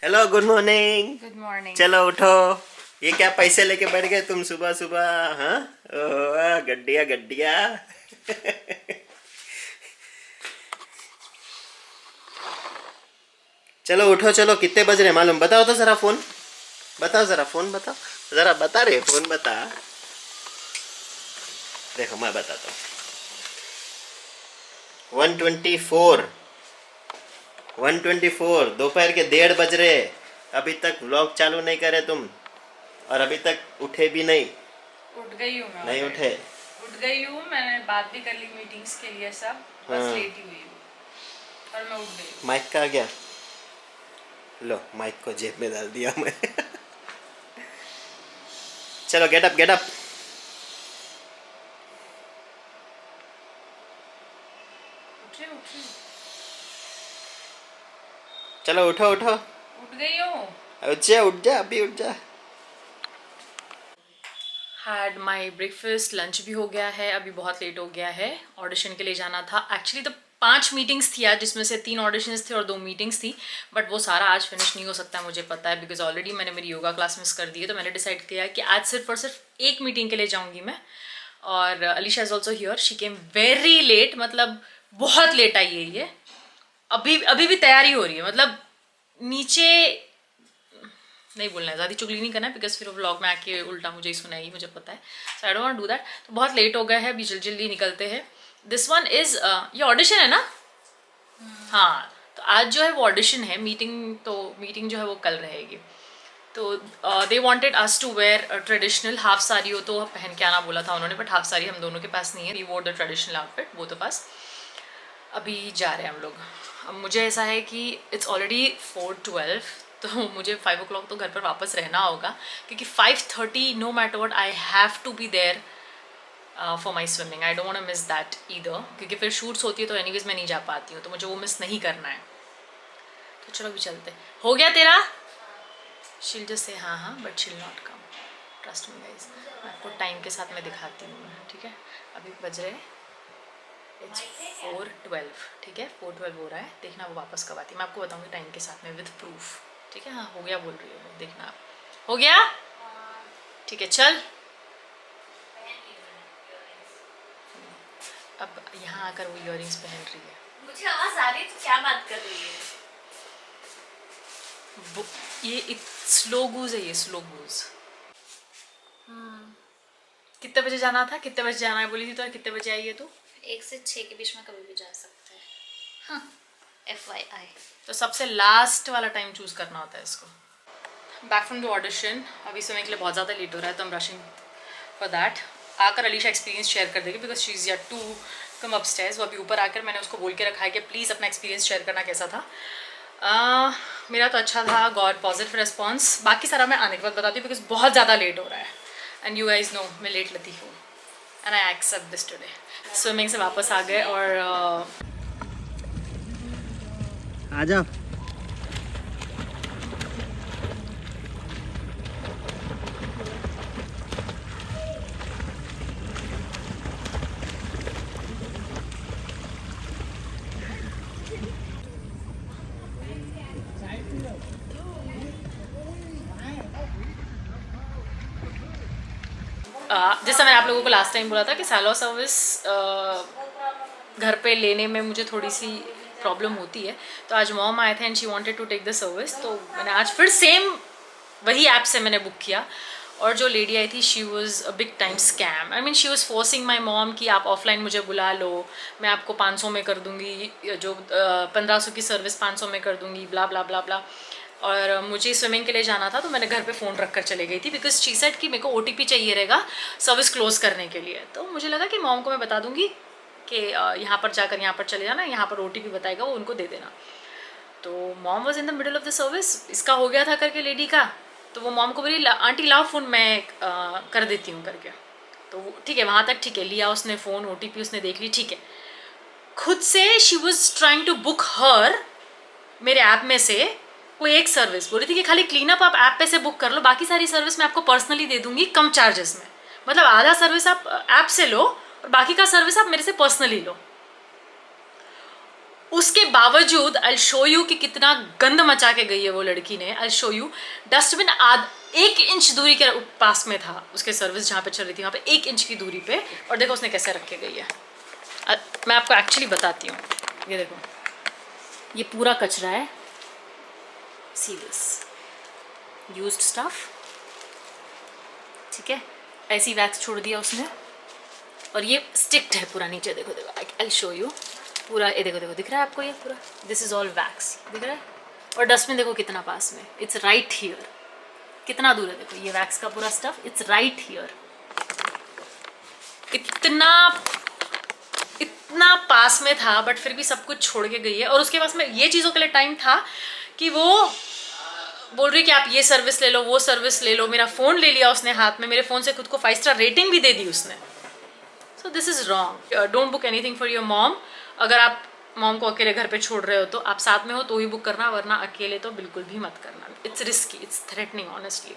Hello, good morning. Good morning. चलो उठो। ये क्या पैसे लेके बैठ गए तुम सुबह सुबह? हाँ, ओह, गड्डिया गड्डिया। चलो उठो, चलो कितने बज रहे मालूम? बताओ तो जरा फोन बताओ, जरा फोन बताओ, जरा बता रहे फोन बता। देखो मैं बताता हूँ। 124 दोपहर के 1:30 बज रहे। अभी तक व्लॉग चालू नहीं करे तुम, और अभी तक उठे भी नहीं। उठ गई हूँ मैं। नहीं उठे? उठ गई हूँ, मैंने बात भी कर ली मीटिंग्स के लिए सब, बस हाँ। लेट ही हुई हूँ और मैं उठ गई हूँ। माइक का आ गया। लो, माइक को जेब में डाल दिया मैं। चलो गेट अप गेट अप। उठ रही उठ रही चलो उठो उठो। उठ गई हूँ। उठ जा उठ जा, अभी उठ जा। हैड माई ब्रेकफास्ट, लंच भी हो गया है, अभी बहुत लेट हो गया है। ऑडिशन के लिए जाना था एक्चुअली, तो 5 मीटिंग्स थी आज, जिसमें से 3 ऑडिशंस थे और 2 मीटिंग्स थी, बट वो सारा आज फिनिश नहीं हो सकता मुझे पता है, बिकॉज ऑलरेडी मैंने मेरी योगा क्लास मिस कर दी है। तो मैंने डिसाइड किया कि आज सिर्फ और सिर्फ एक मीटिंग के लिए जाऊँगी मैं। और Alisha is also here, she came very late, मतलब बहुत लेट आई है ये। अभी अभी भी तैयारी हो रही है, मतलब नीचे नहीं बोलना है, ज़्यादा चुगली नहीं करना है, बिकॉज फिर व्लॉग में आके उल्टा मुझे ही सुनाएगी, मुझे पता है। So I don't want do that. तो बहुत लेट हो गया है, अभी जल्दी जल्दी निकलते हैं। दिस वन इज़ ये ऑडिशन है ना? हाँ, तो आज जो है वो ऑडिशन है, मीटिंग जो है वो कल रहेगी। तो they wanted us to wear traditional half sari हो तो पहन के आना बोला था उन्होंने, बट हाफ साड़ी हम दोनों के पास नहीं है। We wore the traditional outfit both of us. अभी जा रहे हैं हम लोग। अब मुझे ऐसा है कि इट्स ऑलरेडी 4:12, तो मुझे 5 o'clock तो घर पर वापस रहना होगा, क्योंकि 5:30 no matter what I have to be there for my swimming. I don't want to miss that either, क्योंकि फिर शूट्स होती है तो एनीवेज मैं नहीं जा पाती हूँ, तो मुझे वो मिस नहीं करना है। तो चलो अभी चलते। हो गया तेरा? शील जस्ट से हाँ हाँ, बट शील not come, trust me guys. आपको टाइम के साथ मैं दिखाती हूँ मैं, ठीक है? अभी बज रहे इट्स 4:12, ठीक है? 4:12 हो रहा है, देखना वो वापस कब आती है, मैं आपको बताऊँगी टाइम के साथ में विद प्रूफ, ठीक है? हाँ हो गया बोल रही है वो, देखना आप। हो गया? ठीक है चल। अब यहाँ आकर वो इयररिंग्स पहन रही है। मुझे आवाज आ रही है, तो क्या बात कर रही है? ये स्लो गूज है, ये स्लो गूज। कितने बजे जाना था? कितने बजे जाना है बोली थी तो? कितने बजे आई है तू? 1 से 6 के बीच में कभी भी जा सकते हैं। हाँ, FYI। तो सबसे लास्ट वाला टाइम चूज करना होता है इसको। बैक फ्रॉम द ऑडिशन, अभी सोने के लिए बहुत ज़्यादा लेट हो रहा है, तो हम रशिंग फॉर दैट। आकर अलीशा एक्सपीरियंस शेयर कर देगी, because she is yet to come upstairs. वो अभी ऊपर आकर मैंने उसको बोल के रखा है कि प्लीज़ अपना एक्सपीरियंस शेयर करना कैसा था। मेरा तो अच्छा था, गॉड पॉजिटिव रिस्पॉन्स। बाकी सारा मैं आने के बाद बताती हूँ, बिकॉज बहुत ज़्यादा लेट हो रहा है, एंड यू गाइज नो मैं लेट लती हूँ, and I accept this today. Swimming से वापस आ गए और आजा। जैसा मैंने आप लोगों को लास्ट टाइम बोला था कि सैलो सर्विस घर पे लेने में मुझे थोड़ी सी प्रॉब्लम होती है, तो आज मॉम आए थे and she wanted to take the service, तो मैंने आज फिर सेम वही ऐप से मैंने बुक किया। और जो लेडी आई थी she was a big time scam. I mean she was forcing my mom कि आप ऑफलाइन मुझे बुला लो, मैं आपको 500 में कर दूंगी, जो 1500 की सर्विस 500 में कर दूंगी, ब्ला ब्ला ब्ला ब्ला। और मुझे स्विमिंग के लिए जाना था, तो मैंने घर पे फ़ोन रख कर चले गई थी, बिकॉज शी सेड कि मेरे को OTP चाहिए रहेगा सर्विस क्लोज़ करने के लिए। तो मुझे लगा कि मॉम को मैं बता दूंगी कि यहाँ पर जाकर यहाँ पर चले जाना, यहाँ पर OTP बताएगा वो, उनको दे देना। तो mom was in the middle of the service, इसका हो गया था करके लेडी का, तो वो मॉम को बोली आंटी लाओ फ़ोन, मैं कर देती हूँ करके। तो ठीक है, वहाँ तक ठीक है, लिया उसने फ़ोन, OTP उसने देख ली, ठीक है। खुद से she was trying to book her मेरे ऐप में से कोई एक सर्विस, बोल रही थी कि खाली क्लीन अप आप ऐप पे से बुक कर लो, बाकी सारी सर्विस मैं आपको पर्सनली दे दूंगी कम चार्जेस में। मतलब आधा सर्विस आप ऐप से लो और बाकी का सर्विस आप मेरे से पर्सनली लो। उसके बावजूद आई शो यू कि कितना गंद मचा के गई है वो लड़की ने। I show you dustbin 1 inch दूरी के पास में था, उसके सर्विस जहाँ पे चल रही थी वहाँ पे 1 इंच की दूरी पे, और देखो उसने कैसे रख के गई है। मैं आपको एक्चुअली बताती हूँ, ये देखो ये पूरा कचरा है, सी दिस यूज्ड स्टफ, ठीक है, ऐसी वैक्स छोड़ दिया उसने, और ये स्टिक्ड है पूरा नीचे, देखो देखो आई शो यू पूरा, ये देखो देखो दिख रहा है आपको, ये पूरा दिस इज ऑल वैक्स दिख रहा है, और डस्टबिन देखो कितना पास में, इट्स राइट हियर, कितना दूर है देखो ये वैक्स का पूरा स्टफ, इट्स राइट हियर, इतना पास में था, बट फिर भी सब कुछ छोड़ के गई है। और उसके पास में ये चीज़ों के लिए टाइम था कि वो बोल रही कि आप ये सर्विस ले लो, वो सर्विस ले लो, मेरा फ़ोन ले लिया उसने हाथ में, मेरे फ़ोन से खुद को 5 स्टार रेटिंग भी दे दी उसने। So this is wrong, don't book anything for your mom. अगर आप मॉम को अकेले घर पे छोड़ रहे हो तो आप साथ में हो तो ही बुक करना, वरना अकेले तो बिल्कुल भी मत करना, it's risky, it's threatening honestly.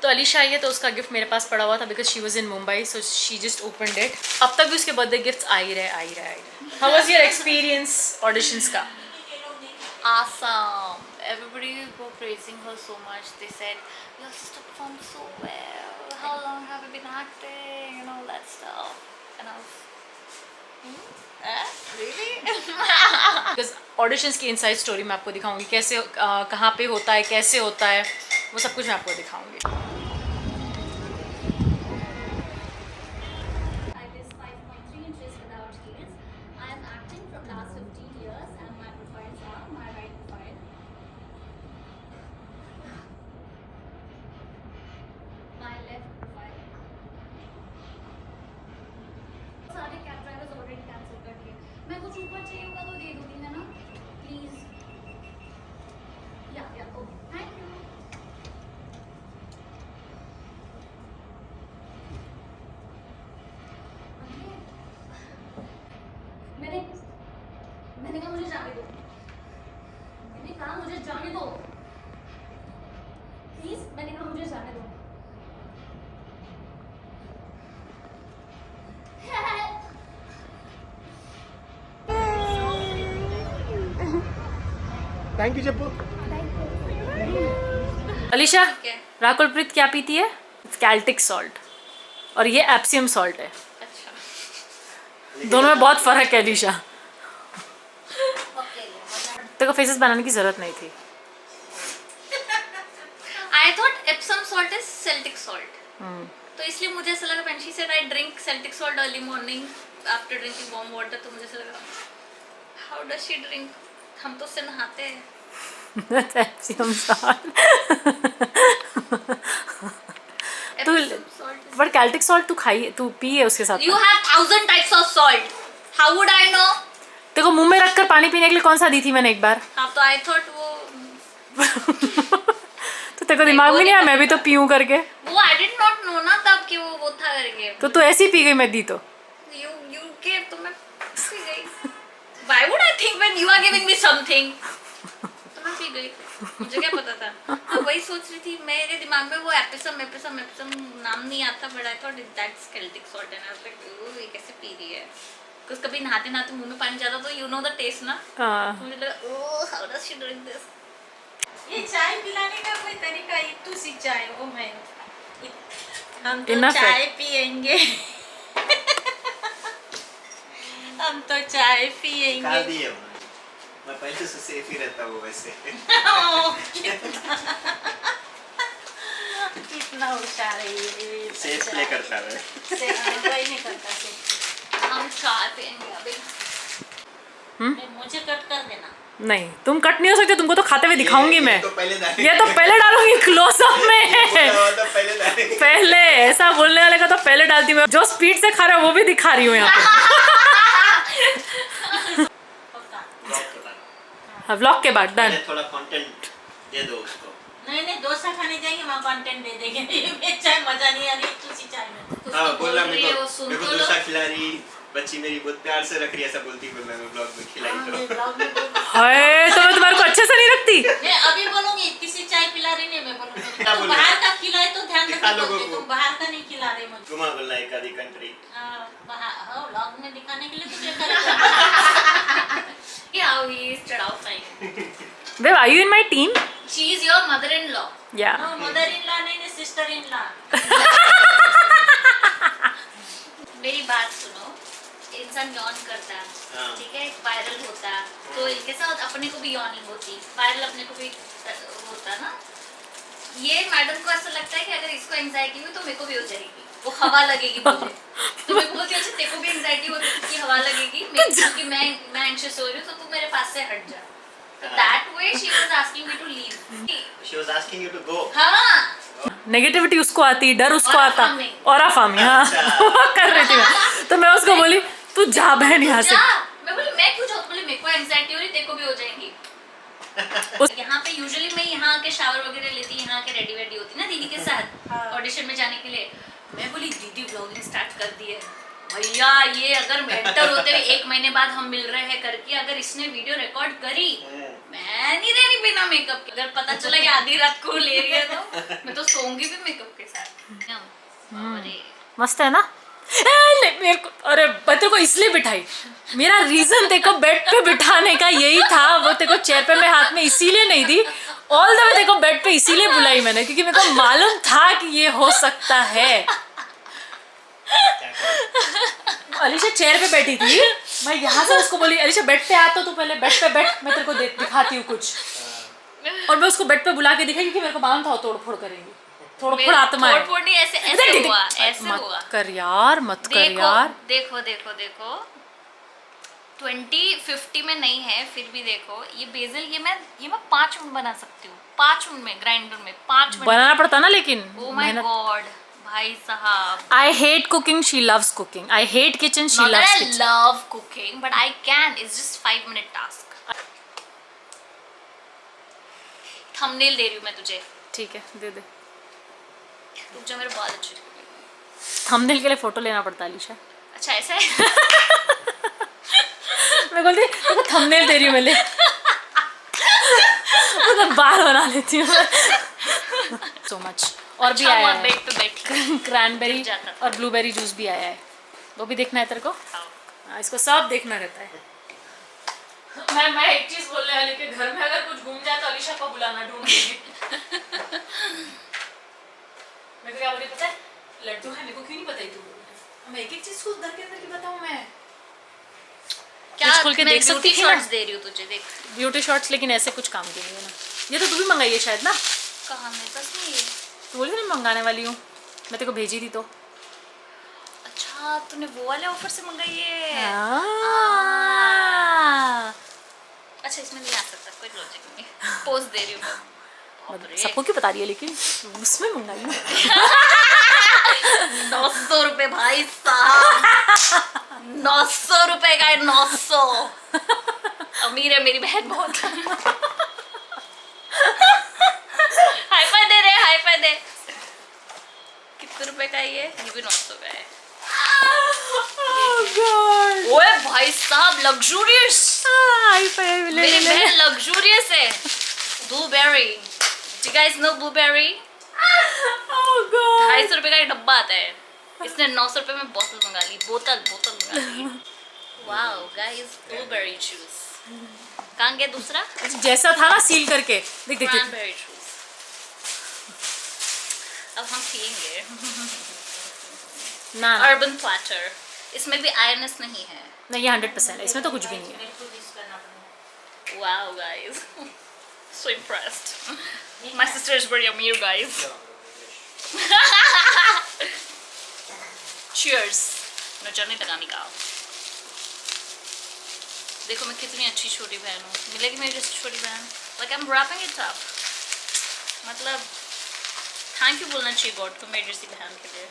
तो अलीशा आई है तो उसका गिफ्ट मेरे पास पड़ा हुआ था because she was in Mumbai, so she just opened it. अब तक भी उसके बर्थडे गिफ्ट्स आ ही रहे। How was your experience auditions का? Awesome. Everybody were praising her so much. They said, your sister performed so well. How long have you been acting? And all that stuff. And I was, really? Because auditions की inside story मैं आपको दिखाऊंगी, कैसे कहाँ पे होता है, कैसे होता है, वो सब कुछ मैं आपको दिखाऊंगी। I was 5.3 inches without heels. I am acting from last 15 years and my profiles are my right profile. My left profile. सारे कैब ड्राइवर्स ऑलरेडी कैंसिल कर दिए। मैं कुछ ऊपर चाहिए होगा तो दे दूंगी, है ना? प्लीज। या ओ थैंक यू। मैंने कहा मुझे जाने दो, मैंने कहा मुझे जाने दो प्लीज, मैंने कहा मुझे जाने दो। Thank you Jappu. अलीशा, क्या? राकुलप्रीत क्या पीती है? कैल्टिक सॉल्ट, और ये एप्सियम सॉल्ट है। अच्छा, दोनों में बहुत फर्क है अलीशा। ओके। तेरे को फेसेस बनाने की जरूरत नहीं थी। I thought Epsom salt is Celtic salt, तो इसलिए मुझे ऐसा लगा, when she said I drink Celtic salt early morning after drinking warm water, तो मुझे ऐसा लगा हाउ डज शी ड्रिंक, हम तो उससे नहाते हैं। एप्सियम सॉल्ट। तू Epsom salt is- but Celtic salt तू खाई, तू पी है उसके साथ। You have 1000 types of salt. How would I know? तेरे को मुंह में रखकर पानी पीने के लिए कौन सा दी थी मैंने एक बार? हाँ, तो I thought वो तो तेरे को दिमाग में नहीं आया मैं भी तो पीऊं करके? I did not know ना तब कि वो था करके। तो तू ऐसी पी गई मैं दी तो? You gave, तो मैं पी गई। Why would I think when you are giving me something? तो मैं पी गई, मुझे क्या पता था। मैं वही सोच रही थी, मेरे दिमाग में वो एपिसम नाम नहीं आता, but I thought that's Celtic salt and I was like, ओह ये कैसे पी रही है? Because कभी नहाते नहाते मुंह में पानी जाता तो you know the taste ना। हाँ। मुझे लगा ओह how does she drink this? ये चाय पिलाने का कोई तरीका, इतू सी चाय, ओ मैं हम तो Enough है। चाय पियेंगे। हम तो चाय खा पियेंगे। दिए मैं पहले से सेफ ही रहता हूँ वैसे। कितना होशियार है ये। सेफ प्ले करता है। कोई नहीं करता से। हम चाय पियेंगे अभी। मुझे कट कर देना। नहीं तुम कट नहीं हो सकते, तुमको तो खाते हुए दिखाऊंगी मैं। तो पहले डालेंगे। ये तो पहले डालूंगी क्लोजअप में। तो पहले डालेंगे। पहले ऐसा बोलने वाले का तो पहले डालती हूँ, जो स्पीड से खा रहा है वो भी दिखा रही हूँ यहाँ पे। व्लॉग के बाद डन। थोड़ा कंटेंट दे दो उसको। नहीं डोसा खाने जाएंगे, वहाँ कंटेंट दे देंगे। ये चाय मजा नहीं आ रही, तुसी चाय में। हाँ बोला बोल रही है, वो सुन मेरे को तो लो। डोसा खिला रही, बच्ची मेरी बहुत प्यार से रख रही है, ऐसा बोलती बोलना मैं ब्लॉग में खिलाई तो। हाय तो मैं तुम्हारे को अच्छे से नहीं रखती। मैं अभी बोलूंगी किसी चाय पिला रही नहीं, मैं बोलूंगी क्या तो बोलूं? बाहर का खिलाए तो ध्यान दिखा रखो, लोगों बोलते, को। तुम बाहर का नहीं खिला रहे मुझे। घुमा बोलना एक आधी कंट्री। व्लॉग में दिखाने के लिए तो क्या करें। चढ़ाओ ही चढ़ाओ fine. Babe, are you in my team? She is your mother in law. Yeah. No mother in law नहीं, सिस्टर इन लॉ। मेरी बात सुनो, इंसान यौन करता, हाँ। ठीक है, वायरल होता, तो इनके साथ अपने को भी यौनिंग होती, वायरल अपने को भी होता ना। ये मैडम को ऐसा लगता है कि अगर इसको एंजाइटी हुई तो मेरे को भी हो जाएगी, वो हवा लगेगी मुझे। तो मेरे को बोलती है अच्छा तेरे को भी एंजाइटी होती है, हवा लगेगी क्योंकि मैं एंशियस हो रही हूँ, तो तू मेरे पास से हट जा। That way she was asking me to leave. She was asking you to go. हाँ, नेगेटिविटी उसको आती, डर उसको और आता, affirming. और अफामी, हाँ वो कर रही थी मैं। तो मैं उसको बोली तू जा बहन यहाँ से। जा। मैं बोली मैं क्यों जाऊँ? बोली मेरे को एंजाइटी हो रही, तेरे को भी हो जाएगी। यहाँ पे यूजुअली मैं यहाँ के शावर वगैरह लेती, यहाँ के रेडी वेडी होती ना दीदी के साथ ऑडिशन में जाने के लिए। मैं बोली दीदी व्लॉगिंग स्टार्ट कर दी है भैया, ये अगर मेंटर होते हुए 1 महीने बाद हम मिल रहे हैं करके अगर इसने वीडियो रिकॉर्ड करी, मैं नहीं रहनी बिना मेकअप के। अगर पता चला कि आधी रात को ले रही है तो मैं तो सोऊंगी भी मेकअप के साथ। अरे मस्त है ना? मेरे को, अरे तेरे को इसलिए बिठाई, मेरा रीजन देखो बेड पे बिठाने का यही था। वो तेरे को चेयर पे मैं हाथ में इसीलिए नहीं दी, ऑल द वे देखो बेड पे इसीलिए बुलाई मैंने, क्योंकि मेरे को मालूम था कि ये हो सकता है। अलीशा चेयर पे बैठी थी, मैं यहाँ से उसको बोली अलीशा बेड पे आ, तो तू पहले बेड पे बैठ, मैं तेरे को दिखाती हूँ कुछ। और मैं उसको बेड पे बुला के दिखाई, क्योंकि मेरे को मालूम था तोड़ फोड़ करेंगी, तोड़ फोड़ आत्मा है। तोड़-फोड़ नहीं, ऐसे हुआ, ऐसे हुआ। मत कर यार, मत कर देखो यार। देखो देखो देखो 2050 में नहीं है, फिर भी देखो ये बेजल, ये मैं 5 मिनट बना सकती हूँ, 5 मिनट में ग्राइंडर में 5 मिनट बनाना पड़ता ना, लेकिन ओ माय गॉड भाई साहब। I hate cooking, she loves cooking. I hate kitchen, she Not that loves I kitchen. love cooking, but I can. It's just 5-minute task. Thumbnail दे रही हूँ मैं तुझे। ठीक है, दे दे। रुक जा, मेरे बाल अच्छे दिख रहे हैं। थंबनेल के लिए फोटो लेना पड़ता है अलीशा। अच्छा ऐसा है? मैं बोलती देखो थंबनेल दे रही हूँ मैं, ले मतलब बाल बना लेती हूँ। So much. और भी आया है बेड पे बैठी क्रैनबेरी जाता और ब्लूबेरी जूस भी आया है, वो भी देखना है तेरे को? हाँ, इसको सब देखना रहता है। मैं एक चीज बोलने वाली कि घर में अगर कुछ घूम जाए तो अलीशा को बुलाना, ढूंढ लेगी। मेरे को क्या बोली पता है? लड्डू है, मेरे को क्यों नहीं पता है तू बोल रही? मैं एक चीज को घर के अंदर की बताऊं मैं? क्या खोल के मैं देख सकती ब्यूटी थी ना? शॉट्स दे रही हूँ तुझे, देख। ब्यूटी शॉट्स, लेकिन ऐसे कुछ काम के नहीं है ना। ये तो तू भी मंगाई है शायद ना? कहाँ मेरे पास नहीं है। तू बोली थी ना मंगाने वाली हूँ, मैं तेरे को भेजी थी तो। अच्छा तूने वो वाले ऑफर से मंगाई है? अच्छा इसमें नहीं आ सकता, कोई लॉजिक नहीं। पोस्ट दे रही हूँ मैं। बाप रे। सबको क्यों बता रही है, लेकिन उसमें मंगाई हूँ। 900 रुपए भाई साहब, 900 रुपए का है, 900। अमीर है मेरी बहन बहुत। हाई फाई दे रहे, हाई फाई दे। कितने रुपए का है ये भी 900 का है। ओए भाई साहब लग्जूरियस, मेरी बहन लग्जूरियस है। Blueberry, you guys know blueberry? 250 रुपए का एक डब्बा आता है, इसने 900 रुपए में बोतल मंगा ली, बोतल मंगा ली। Wow guys, blueberry juice. कहाँ गया दूसरा? जैसा था ना सील करके, देख देख देख। Cranberry juice. अब हम पियेंगे। ना ना, अर्बन प्लैटर, इसमें भी आयरनेस नहीं है। नहीं ये 100% है, इसमें तो कुछ भी नहीं है। मेरे को मिस करना पड़ेगा। Wow guys, so impressed. My sister is very amazing guys. Cheers. नजर नहीं लगाने का। देखो मैं कितनी अच्छी छोटी बहन हूँ, मिलेगी मेरी जैसी छोटी बहन। Like I'm wrapping it up. मतलब थैंक यू बोलना चाहिए गॉड को मेरी जैसी बहन के लिए।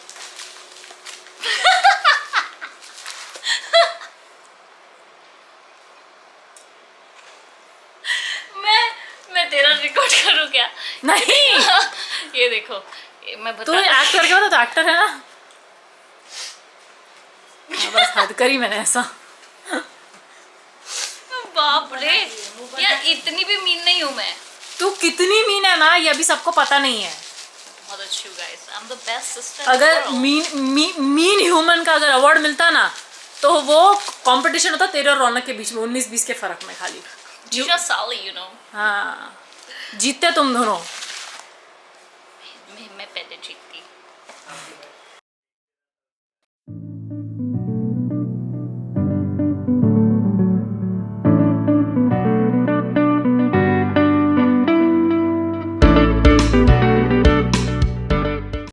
मैं तेरा रिकॉर्ड करूँ क्या? नहीं ये देखो, ये मैं तू बता। एक्ट करके बता, तो एक्टर है ना। हाँ, बस हद करी मैंने ऐसा। बाप रे यार, इतनी भी मीन नहीं हूँ मैं। तू कितनी मीन है ना, ये अभी सबको पता नहीं है। बहुत अच्छी हूँ guys, I am the best sister. अगर मीन ह्यूमन का अगर अवार्ड मिलता ना, तो वो कंपटीशन होता तेरे और रौनक के बीच में 19-20 के फर्क में खाली। She's a Sally, you know. हाँ जीतते तुम दोनों।